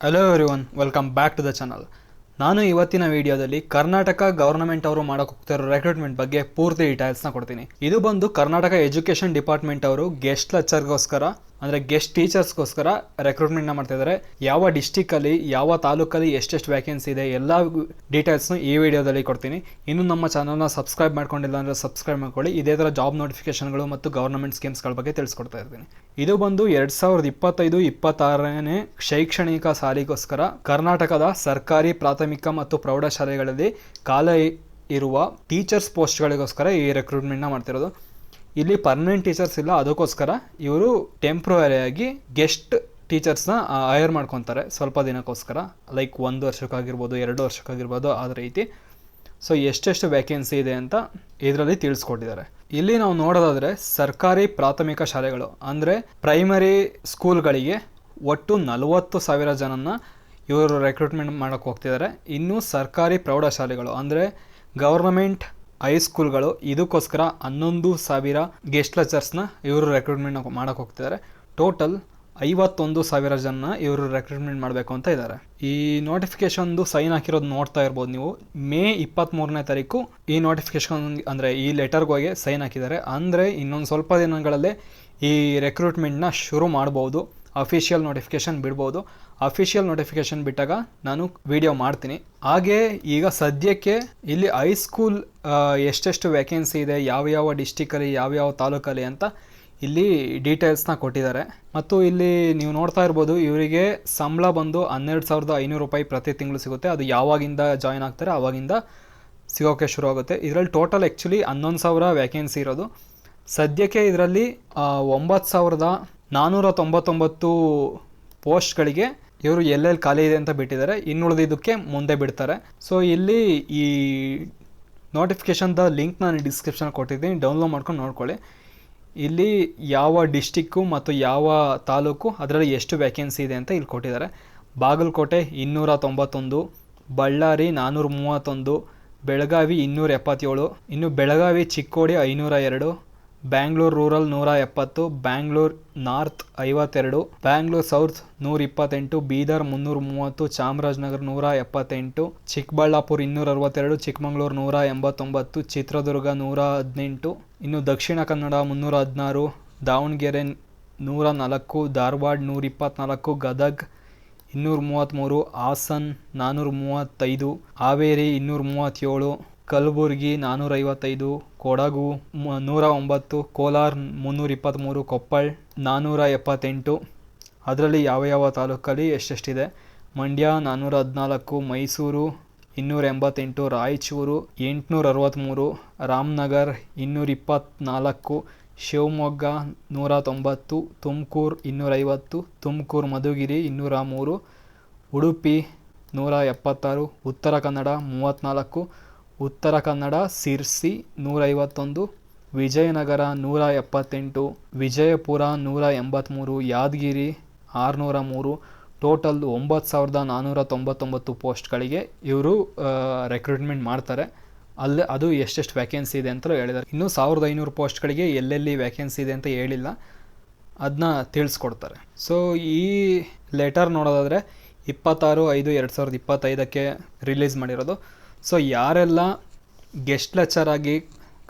Hello everyone, welcome back to the channel. ನಾನು ಇವತ್ತಿನ ವಿಡಿಯೋದಲ್ಲಿ ಕರ್ನಾಟಕ ಗವರ್ನಮೆಂಟ್ ಅವರು ಮಾಡೋಕೆ ಹೋಗ್ತಿರೋ ರೆಕ್ರೂಟ್ಮೆಂಟ್ ಬಗ್ಗೆ ಪೂರ್ತಿ ಡೀಟೇಲ್ಸ್ನ ಕೊಡ್ತೀನಿ. ಇದು ಬಂದು ಕರ್ನಾಟಕ ಎಜುಕೇಷನ್ ಡಿಪಾರ್ಟ್ಮೆಂಟ್ ಅವರು ಗೆಸ್ಟ್ ಲೆಕ್ಚರ್ಗೋಸ್ಕರ ಅಂದರೆ ಗೆಸ್ಟ್ ಟೀಚರ್ಸ್ಗೋಸ್ಕರ ರೆಕ್ರೂಟ್ಮೆಂಟ್ನ ಮಾಡ್ತಿದ್ದಾರೆ. ಯಾವ ಡಿಸ್ಟಿಕಲ್ಲಿ ಯಾವ ತಾಲೂಕಲ್ಲಿ ಎಷ್ಟೆಷ್ಟು ವ್ಯಾಕೆನ್ಸಿ ಇದೆ ಎಲ್ಲ ಡೀಟೇಲ್ಸ್ನು ಈ ವಿಡಿಯೋದಲ್ಲಿ ಕೊಡ್ತೀನಿ. ಇನ್ನು ನಮ್ಮ ಚಾನಲ್ನ ಸಬ್ಸ್ಕ್ರೈಬ್ ಮಾಡ್ಕೊಂಡಿಲ್ಲ ಅಂದರೆ ಸಬ್ಸ್ಕ್ರೈಬ್ ಮಾಡ್ಕೊಳ್ಳಿ. ಇದೇ ಥರ ಜಾಬ್ ನೋಟಿಫಿಕೇಶನ್ಗಳು ಮತ್ತು ಗವರ್ನಮೆಂಟ್ ಸ್ಕೀಮ್ಸ್ಗಳ ಬಗ್ಗೆ ತಿಳಿಸ್ಕೊಡ್ತಾ ಇರ್ತೀನಿ. ಇದು ಬಂದು 2025-26ನೇ ಶೈಕ್ಷಣಿಕ ಸಾಲಿಗೋಸ್ಕರ ಕರ್ನಾಟಕದ ಸರ್ಕಾರಿ ಪ್ರಾಥಮಿಕ ಮತ್ತು ಪ್ರೌಢಶಾಲೆಗಳಲ್ಲಿ ಖಾಲಿ ಇರುವ ಟೀಚರ್ಸ್ ಪೋಸ್ಟ್ಗಳಿಗೋಸ್ಕರ ಈ ರೆಕ್ರೂಟ್ಮೆಂಟ್ನ ಮಾಡ್ತಿರೋದು. ಇಲ್ಲಿ ಪರ್ಮನೆಂಟ್ ಟೀಚರ್ಸ್ ಇಲ್ಲ, ಅದಕ್ಕೋಸ್ಕರ ಇವರು ಟೆಂಪ್ರವರಿಯಾಗಿ ಗೆಸ್ಟ್ ಟೀಚರ್ಸ್ನ ಹೈರ್ ಮಾಡ್ಕೊತಾರೆ ಸ್ವಲ್ಪ ದಿನಕ್ಕೋಸ್ಕರ, ಲೈಕ್ 1 ವರ್ಷಕ್ಕಾಗಿರ್ಬೋದು 2 ವರ್ಷಕ್ಕಾಗಿರ್ಬೋದು ಆ ರೀತಿ. ಸೊ ಎಷ್ಟೆಷ್ಟು ವ್ಯಾಕೆನ್ಸಿ ಇದೆ ಅಂತ ಇದರಲ್ಲಿ ತಿಳಿಸ್ಕೊಟ್ಟಿದ್ದಾರೆ. ಇಲ್ಲಿ ನಾವು ನೋಡೋದಾದರೆ ಸರ್ಕಾರಿ ಪ್ರಾಥಮಿಕ ಶಾಲೆಗಳು ಅಂದರೆ ಪ್ರೈಮರಿ ಸ್ಕೂಲ್ಗಳಿಗೆ ಒಟ್ಟು 40,000 ಜನನ ಇವರು ರೆಕ್ರೂಟ್ಮೆಂಟ್ ಮಾಡೋಕ್ಕೆ ಹೋಗ್ತಿದ್ದಾರೆ. ಇನ್ನು ಸರ್ಕಾರಿ ಪ್ರೌಢಶಾಲೆಗಳು ಅಂದರೆ ಗವರ್ನಮೆಂಟ್ ಹೈಸ್ಕೂಲ್ಗಳು ಇದಕ್ಕೋಸ್ಕರ 11,000 ಗೆಸ್ಟ್ ಲೆಕ್ಚರ್ಸ್ನ ಇವರು ರೆಕ್ರೂಟ್ಮೆಂಟ್ ಮಾಡೋಕ್ಕೆ ಹೋಗ್ತಿದ್ದಾರೆ. ಟೋಟಲ್ 51,000 ಜನ ಇವರು ರೆಕ್ರೂಟ್ಮೆಂಟ್ ಮಾಡಬೇಕು ಅಂತ ಇದ್ದಾರೆ. ಈ ನೋಟಿಫಿಕೇಶನ್ದು ಸೈನ್ ಹಾಕಿರೋದು ನೋಡ್ತಾ ಇರ್ಬೋದು ನೀವು. ಮೇ 23ನೇ ತಾರೀಕು ಈ ನೋಟಿಫಿಕೇಶನ್ ಅಂದರೆ ಈ ಲೆಟರ್ಗೋಗಿ ಸೈನ್ ಹಾಕಿದ್ದಾರೆ. ಅಂದರೆ ಇನ್ನೊಂದು ಸ್ವಲ್ಪ ದಿನಗಳಲ್ಲೇ ಈ ರೆಕ್ರೂಟ್ಮೆಂಟ್ನ ಶುರು ಮಾಡ್ಬೋದು. ಅಫಿಷಿಯಲ್ ನೋಟಿಫಿಕೇಶನ್ ಬಿಡ್ಬೋದು. ಅಫಿಷಿಯಲ್ ನೋಟಿಫಿಕೇಶನ್ ಬಿಟ್ಟಾಗ ನಾನು ವಿಡಿಯೋ ಮಾಡ್ತೀನಿ. ಹಾಗೆ ಈಗ ಸದ್ಯಕ್ಕೆ ಇಲ್ಲಿ ಹೈಸ್ಕೂಲ್ ಎಷ್ಟೆಷ್ಟು ವ್ಯಾಕೆನ್ಸಿ ಇದೆ, ಯಾವ್ಯಾವ ಡಿಸ್ಟಿಕಲ್ಲಿ ಯಾವ್ಯಾವ ತಾಲೂಕಲ್ಲಿ ಅಂತ ಇಲ್ಲಿ ಡೀಟೇಲ್ಸ್ನ ಕೊಟ್ಟಿದ್ದಾರೆ. ಮತ್ತು ಇಲ್ಲಿ ನೀವು ನೋಡ್ತಾ ಇರ್ಬೋದು, ಇವರಿಗೆ ಸಂಬಳ ಬಂದು 12,500 ರೂಪಾಯಿ ಪ್ರತಿ ತಿಂಗಳು ಸಿಗುತ್ತೆ. ಅದು ಯಾವಾಗಿಂದ ಜಾಯ್ನ್ ಆಗ್ತಾರೆ ಆವಾಗಿಂದ ಸಿಗೋಕ್ಕೆ ಶುರು ಆಗುತ್ತೆ. ಇದರಲ್ಲಿ ಟೋಟಲ್ ಆ್ಯಕ್ಚುಲಿ 11,000 ವ್ಯಾಕೆನ್ಸಿ ಇರೋದು. ಸದ್ಯಕ್ಕೆ ಇದರಲ್ಲಿ 9,499 ಪೋಸ್ಟ್ಗಳಿಗೆ ಇವರು ಎಲ್ಲೆಲ್ಲಿ ಖಾಲಿ ಇದೆ ಅಂತ ಬಿಟ್ಟಿದ್ದಾರೆ. ಇನ್ನುಳಿದಿದ್ದಕ್ಕೆ ಮುಂದೆ ಬಿಡ್ತಾರೆ. ಸೊ ಇಲ್ಲಿ ಈ ನೋಟಿಫಿಕೇಶನ್ದ ಲಿಂಕ್ ನಾನು ಡಿಸ್ಕ್ರಿಪ್ಷನ್ ಕೊಟ್ಟಿದ್ದೀನಿ, ಡೌನ್ಲೋಡ್ ಮಾಡ್ಕೊಂಡು ನೋಡ್ಕೊಳ್ಳಿ. ಇಲ್ಲಿ ಯಾವ ಡಿಸ್ಟಿಕ್ಕು ಮತ್ತು ಯಾವ ತಾಲೂಕು ಅದರಲ್ಲಿ ಎಷ್ಟು ವ್ಯಾಕೆನ್ಸಿ ಇದೆ ಅಂತ ಇಲ್ಲಿ ಕೊಟ್ಟಿದ್ದಾರೆ. ಬಾಗಲಕೋಟೆ 291, ಬಳ್ಳಾರಿ 431, ಬೆಳಗಾವಿ 277, ಇನ್ನು Belagavi Chikkodi 502, Bangalore rural 170, Bangalore north 52, Bangalore south 128, Bidar 330, Chamarajanagar 178, Chikkaballapur 262, Chikkamagaluru 189, Chitradurga 118, ಇನ್ನು ದಕ್ಷಿಣ ಕನ್ನಡ 316, ದಾವಣಗೆರೆ 104, ಧಾರವಾಡ 124, ಗದಗ್ 233, ಹಾಸನ್ 435, ಹಾವೇರಿ 237, ಕಲಬುರಗಿ 455, ಕೊಡಗು 109, ಕೋಲಾರ 323, ಕೊಪ್ಪಳ 478. ಅದರಲ್ಲಿ ಯಾವ ತಾಲೂಕಲ್ಲಿ ಎಷ್ಟೆಷ್ಟಿದೆ: ಮಂಡ್ಯ 414, ಮೈಸೂರು 288, ರಾಯಚೂರು 863, ರಾಮನಗರ 224, ಶಿವಮೊಗ್ಗ 190, ತುಮಕೂರು 250, ತುಮಕೂರು ಮಧುಗಿರಿ 203, ಉಡುಪಿ 176, ಉತ್ತರ ಕನ್ನಡ 34, ಉತ್ತರ ಕನ್ನಡ ಸಿರ್ಸಿ 151, ವಿಜಯನಗರ 178, ವಿಜಯಪುರ 183, ಯಾದಗಿರಿ 603. ಟೋಟಲ್ 9,499 ಪೋಸ್ಟ್ಗಳಿಗೆ ಇವರು ರೆಕ್ರೂಟ್ಮೆಂಟ್ ಮಾಡ್ತಾರೆ. ಅದು ಎಷ್ಟೆಷ್ಟು ವ್ಯಾಕೆನ್ಸಿ ಇದೆ ಅಂತ ಹೇಳಿದ್ದಾರೆ. ಇನ್ನೂ 1,500 ಪೋಸ್ಟ್ಗಳಿಗೆ ಎಲ್ಲೆಲ್ಲಿ ವ್ಯಾಕೆನ್ಸಿ ಇದೆ ಅಂತ ಹೇಳಿಲ್ಲ, ಅದನ್ನ ತಿಳಿಸ್ಕೊಡ್ತಾರೆ. ಸೊ ಈ ಲೆಟರ್ ನೋಡೋದಾದರೆ 26/5/2025ಕ್ಕೆ ರಿಲೀಸ್ ಮಾಡಿರೋದು. ಸೊ ಯಾರೆಲ್ಲ ಗೆಸ್ಟ್ ಲೆಕ್ಚರ್ ಆಗಿ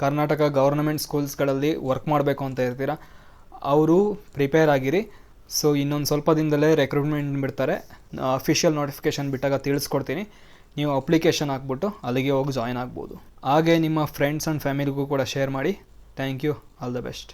ಕರ್ನಾಟಕ ಗೌರ್ನಮೆಂಟ್ ಸ್ಕೂಲ್ಸ್ಗಳಲ್ಲಿ ವರ್ಕ್ ಮಾಡಬೇಕು ಅಂತ ಇರ್ತೀರ ಅವರು ಪ್ರಿಪೇರ್ ಆಗಿರಿ. ಸೊ ಇನ್ನೊಂದು ಸ್ವಲ್ಪ ದಿನದಲ್ಲೇ ರೆಕ್ರೂಟ್ಮೆಂಟ್ ಬಿಡ್ತಾರೆ. ಅಫಿಷಿಯಲ್ ನೋಟಿಫಿಕೇಷನ್ ಬಿಟ್ಟಾಗ ತಿಳಿಸ್ಕೊಡ್ತೀನಿ. ನೀವು ಅಪ್ಲಿಕೇಶನ್ ಹಾಕ್ಬಿಟ್ಟು ಅಲ್ಲಿಗೆ ಹೋಗಿ ಜಾಯ್ನ್ ಆಗ್ಬೋದು. ಹಾಗೆ ನಿಮ್ಮ ಫ್ರೆಂಡ್ಸ್ ಆ್ಯಂಡ್ ಫ್ಯಾಮಿಲಿಗೂ ಕೂಡ ಶೇರ್ ಮಾಡಿ. Thank you. All the best.